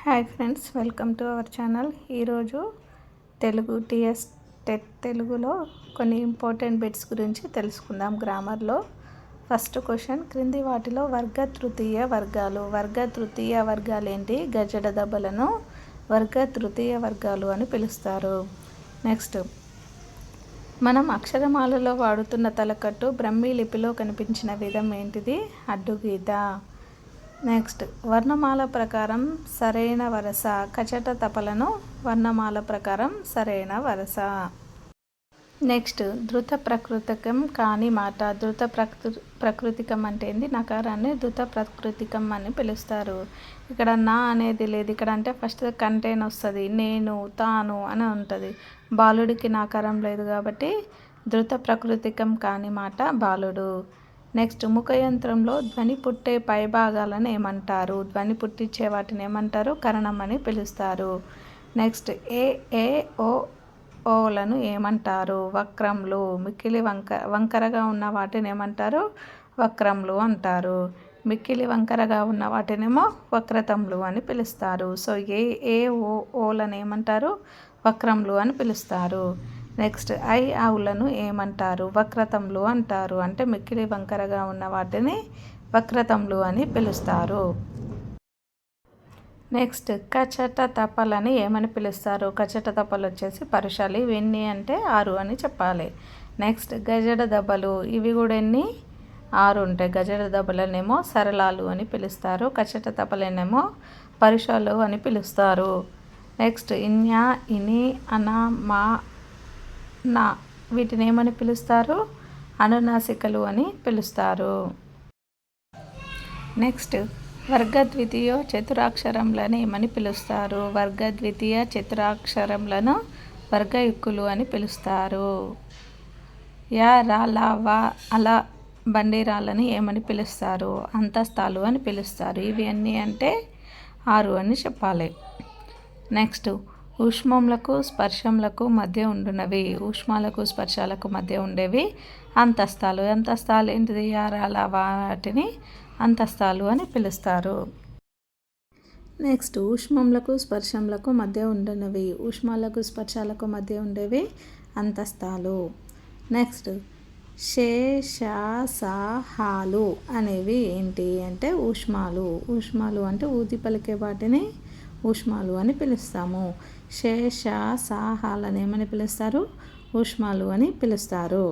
Hi friends, welcome to our channel. ఈరోజు Telugu TS TET తెలుగులో కొన్ని ఇంపార్టెంట్ బిట్స్ గురించి తెలుసుకుందాం. గ్రామర్లో ఫస్ట్ క్వశ్చన్, క్రింది వాటిలో వర్గ తృతీయ వర్గాలు ఏంటి? గజడ దెబ్బలను వర్గ తృతీయ వర్గాలు అని పిలుస్తారు. నెక్స్ట్, మనం అక్షరమాలలో వాడుతున్న తలకట్టు బ్రహ్మీ లిపిలో కనిపించిన విధం ఏంటిది? అడ్డుగీత. నెక్స్ట్, వర్ణమాల ప్రకారం సరైన వరస. కచట తపలను వర్ణమాల ప్రకారం సరైన వరస. నెక్స్ట్, ధృత ప్రకృతికం కాని మాట. ధృత ప్రకృతికం అంటే ఏంది? నకారాన్ని ధృత ప్రకృతికం అని పిలుస్తారు. ఇక్కడ నా అనేది లేదు. ఇక్కడ అంటే ఫస్ట్ కంటెంట్ వస్తుంది, నేను, తాను అని ఉంటుంది. బాలుడికి నాకారం లేదు కాబట్టి ధృత ప్రకృతికం కాని మాట బాలుడు. నెక్స్ట్, ముఖయంత్రంలో ధ్వని పుట్టే పైభాగాలను ఏమంటారు? ధ్వని పుట్టించే వాటిని ఏమంటారు? కరణం అని పిలుస్తారు. నెక్స్ట్, ఏ ఓ ఓలను ఏమంటారు? వక్రములు. మిక్కిలి వంకరగా ఉన్న వాటిని ఏమంటారు? వక్రములు అంటారు. మిక్కిలి వంకరగా ఉన్న వాటినేమో వక్రతములు అని పిలుస్తారు. సో ఏ ఓలను ఏమంటారు? వక్రములు అని పిలుస్తారు. నెక్స్ట్, ఆవులను ఏమంటారు? వక్రతములు అంటారు. అంటే మిక్కిలి వంకరగా ఉన్న వాటిని వక్రతములు అని పిలుస్తారు. నెక్స్ట్, కచట తపలని ఏమని పిలుస్తారు? కచట తపలు వచ్చేసి పరుషాలు. ఇవి ఎన్ని అంటే 6 అని చెప్పాలి. నెక్స్ట్, గజడ దెబ్బలు. ఇవి కూడా ఎన్ని? 6 ఉంటాయి. గజడ దెబ్బలనేమో సరళాలు అని పిలుస్తారు. కచట తపలనేమో పరుషాలు అని పిలుస్తారు. నెక్స్ట్, ఇన్య, ఇని, అన, మా, నా వీటిని ఏమని పిలుస్తారు? అనునాసికలు అని పిలుస్తారు. నెక్స్ట్, వర్గద్వితీయ చతురాక్షరములను ఏమని పిలుస్తారు? వర్గద్వితీయ చతురాక్షరములను వర్గయుక్కులు అని పిలుస్తారు. యా, రా, లా, వా, అలా బండిరాలని ఏమని పిలుస్తారు? అంతస్తాలు అని పిలుస్తారు. ఇవి ఎన్ని అంటే 6 అని చెప్పాలి. నెక్స్ట్, ఊష్మములకు స్పర్శములకు మధ్య ఉండునవి. ఊష్మాలకు స్పర్శాలకు మధ్య ఉండేవి అంతస్తాలు. అంతస్తాలు ఏంటిది? యారాల వాటిని అంతస్తాలు అని పిలుస్తారు. నెక్స్ట్, ఊష్మములకు స్పర్శములకు మధ్య ఉండునవి. ఊష్మాలకు స్పర్శాలకు మధ్య ఉండేవి అంతస్తాలు. నెక్స్ట్, శేషాసాహాలు అనేవి ఏంటి అంటే ఊష్మాలు. ఊష్మాలు అంటే ఊది పలికే వాటిని ఊష్మాలు అని పిలుస్తాము. శేషాసాహాలను ఏమని పిలుస్తారు? ఊష్మాలు అని పిలుస్తారు.